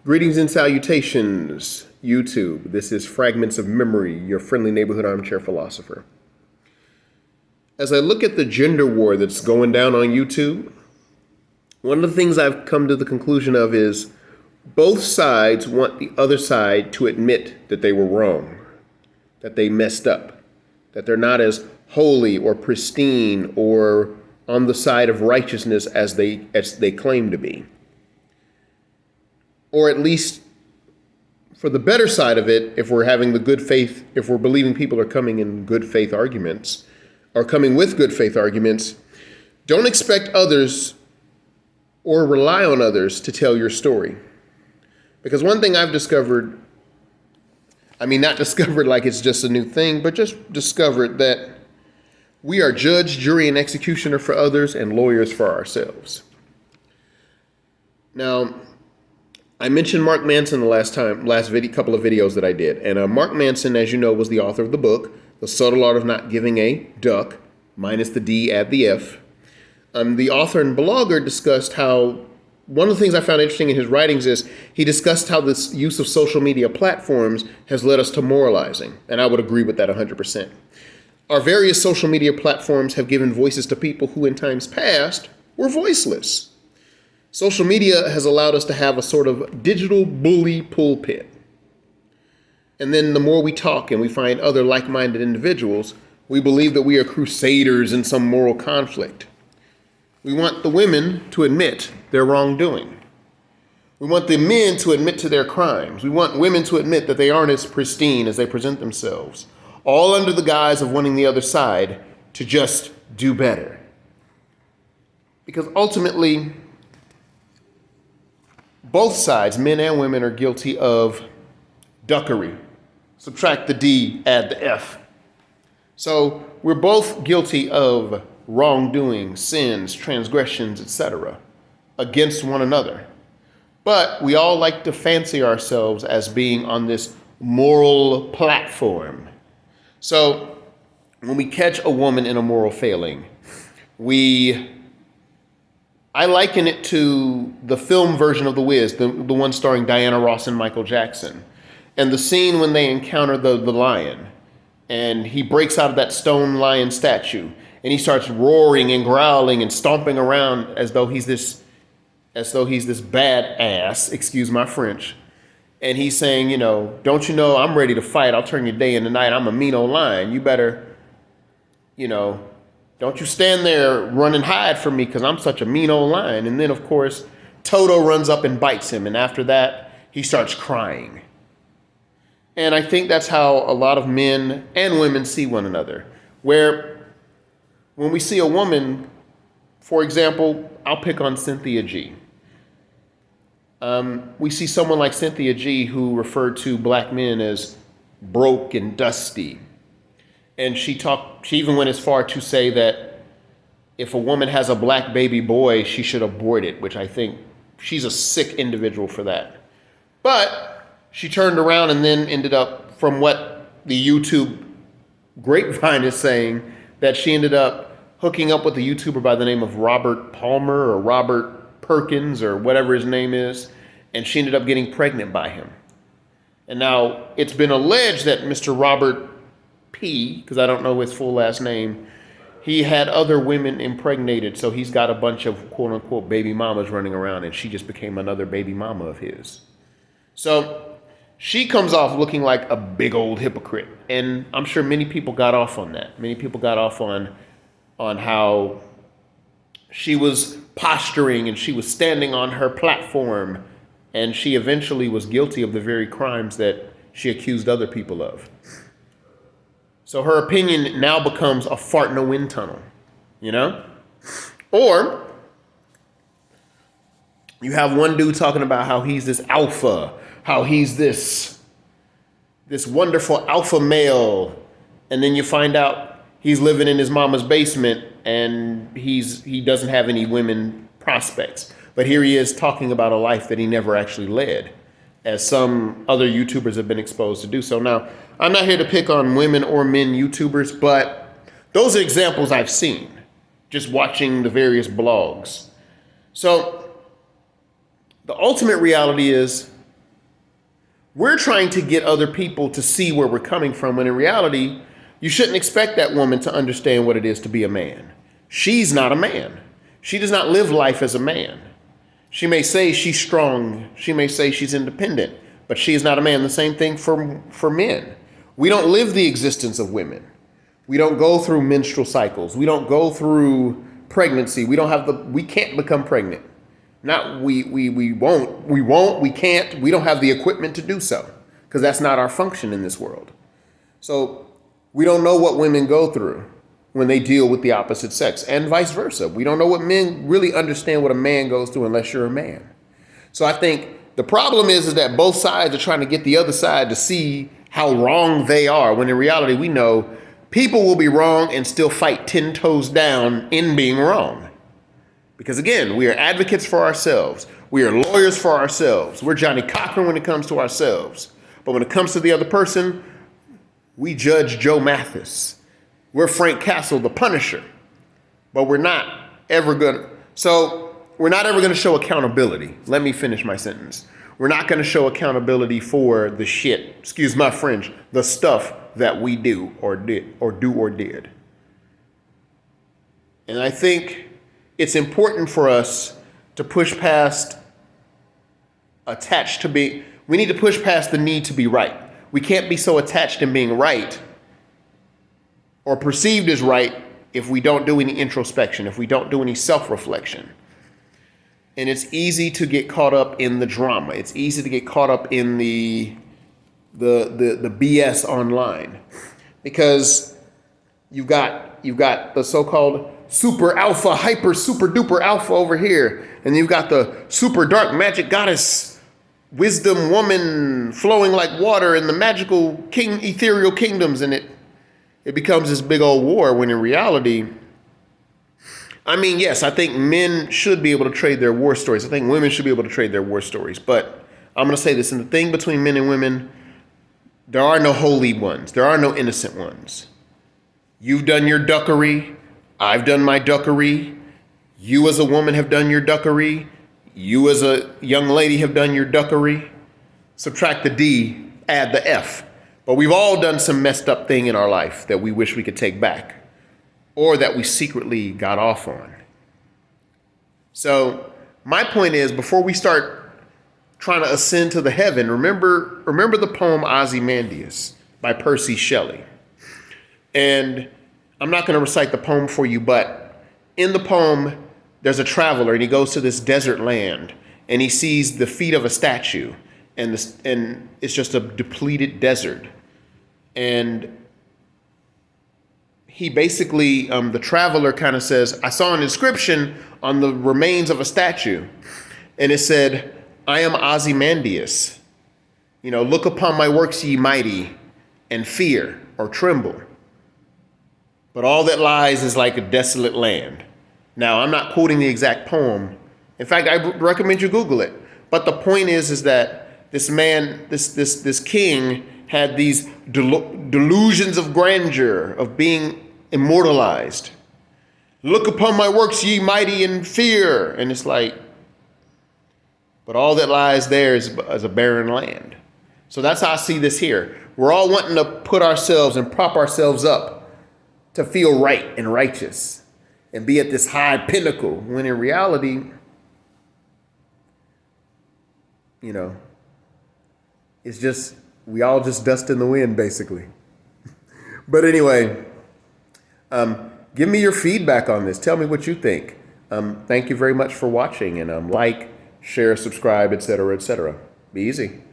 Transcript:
Greetings and salutations, YouTube. This is Fragments of Memory, your friendly neighborhood armchair philosopher. As I look at the gender war that's going down on YouTube, one of the things I've come to the conclusion of is both sides want the other side to admit that they were wrong, that they messed up, that they're not as holy or pristine or on the side of righteousness as they claim to be. Or at least for the better side of it, if we're having the good faith, if we're believing people are coming in good faith arguments, or coming with good faith arguments, don't expect others or rely on others to tell your story. Because one thing I've discovered, not discovered like it's just a new thing, but just discovered that we are judge, jury, and executioner for others and lawyers for ourselves. Now, I mentioned Mark Manson the last couple of videos that I did. And Mark Manson, as you know, was the author of the book, The Subtle Art of Not Giving a Duck, minus the D, add the F. The author and blogger discussed how, one of the things I found interesting in his writings is he discussed how this use of social media platforms has led us to moralizing. And I would agree with that 100%. Our various social media platforms have given voices to people who in times past were voiceless. Social media has allowed us to have a sort of digital bully pulpit. And then the more we talk and we find other like-minded individuals, we believe that we are crusaders in some moral conflict. We want the women to admit their wrongdoing. We want the men to admit to their crimes. We want women to admit that they aren't as pristine as they present themselves, all under the guise of wanting the other side to just do better. Because ultimately, both sides, men and women, are guilty of duckery. Subtract the D, add the F. So we're both guilty of wrongdoing, sins, transgressions, etc., against one another. But we all like to fancy ourselves as being on this moral platform. So when we catch a woman in a moral failing, I liken it to the film version of The Wiz, the one starring Diana Ross and Michael Jackson. And the scene when they encounter the lion, and he breaks out of that stone lion statue, and he starts roaring and growling and stomping around as though he's this badass, excuse my French. And he's saying, don't you know, I'm ready to fight. I'll turn your day into night. I'm a mean old lion. You better, don't you stand there run and hide from me because I'm such a mean old lion. And then, of course, Toto runs up and bites him. And after that, he starts crying. And I think that's how a lot of men and women see one another. Where when we see a woman, for example, I'll pick on Cynthia G. We see someone like Cynthia G who referred to black men as broke and dusty. And she even went as far to say that if a woman has a black baby boy, she should abort it, which I think she's a sick individual for that. But she turned around and then ended up, from what the YouTube grapevine is saying, that she ended up hooking up with a YouTuber by the name of Robert Palmer or Robert Perkins or whatever his name is, and she ended up getting pregnant by him. And now it's been alleged that Mr. Robert P, because I don't know his full last name, he had other women impregnated, so he's got a bunch of quote-unquote baby mamas running around, and she just became another baby mama of his. So she comes off looking like a big old hypocrite, and I'm sure many people got off on that. Many people got off on how she was posturing and she was standing on her platform, and she eventually was guilty of the very crimes that she accused other people of. So her opinion now becomes a fart in a wind tunnel, Or you have one dude talking about how he's this alpha, how he's this wonderful alpha male, and then you find out he's living in his mama's basement and he doesn't have any women prospects. But here he is talking about a life that he never actually led, as some other YouTubers have been exposed to do so. Now, I'm not here to pick on women or men YouTubers, but those are examples I've seen just watching the various blogs. So the ultimate reality is We're trying to get other people to see where we're coming from, when in reality, you shouldn't expect that woman to understand what it is to be a man. She's not a man. She does not live life as a man. She may say she's strong. She may say she's independent, but she is not a man. The same thing for men. We don't live the existence of women. We don't go through menstrual cycles. We don't go through pregnancy. We can't become pregnant. We can't. We don't have the equipment to do so, because that's not our function in this world. So we don't know what women go through when they deal with the opposite sex, and vice versa. We don't know what men really understand what a man goes through unless you're a man. So I think the problem is that both sides are trying to get the other side to see how wrong they are, when in reality we know people will be wrong and still fight 10 toes down in being wrong. Because again, we are advocates for ourselves. We are lawyers for ourselves. We're Johnny Cochran when it comes to ourselves. But when it comes to the other person, we judge Joe Mathis. We're Frank Castle, the Punisher. But we're not ever going to show accountability. Let me finish my sentence. We're not going to show accountability for the shit, excuse my French, the stuff that we do or did. And I think it's important for us to push past we need to push past the need to be right. We can't be so attached in being right or perceived as right if we don't do any introspection, if we don't do any self-reflection. And it's easy to get caught up in the drama. It's easy to get caught up in the BS online, because you've got the so-called super alpha, hyper, super duper alpha over here. And you've got the super dark magic goddess, wisdom woman flowing like water in the magical ethereal kingdoms. And it becomes this big old war, when in reality, I mean, yes, I think men should be able to trade their war stories. I think women should be able to trade their war stories. But I'm going to say this, in the thing between men and women, there are no holy ones. There are no innocent ones. You've done your duckery. I've done my duckery. You as a woman have done your duckery. You as a young lady have done your duckery. Subtract the D, add the F. But we've all done some messed up thing in our life that we wish we could take back, or that we secretly got off on. So my point is, before we start trying to ascend to the heaven, remember the poem Ozymandias by Percy Shelley. And I'm not going to recite the poem for you, but in the poem, there's a traveler, and he goes to this desert land, and he sees the feet of a statue, and it's just a depleted desert. And he basically, the traveler kind of says, I saw an inscription on the remains of a statue, and it said, I am Ozymandias. Look upon my works, ye mighty, and fear or tremble. But all that lies is like a desolate land. Now, I'm not quoting the exact poem. In fact, I recommend you Google it. But the point is that this man, this king, had these delusions of grandeur, of being immortalized. Look upon my works, ye mighty, in fear. And it's like, but all that lies there is a barren land. So that's how I see this here. We're all wanting to put ourselves and prop ourselves up to feel right and righteous and be at this high pinnacle, when in reality, it's just, we all just dust in the wind, basically. But anyway, give me your feedback on this. Tell me what you think. Thank you very much for watching, and like, share, subscribe, etc., etc. Be easy.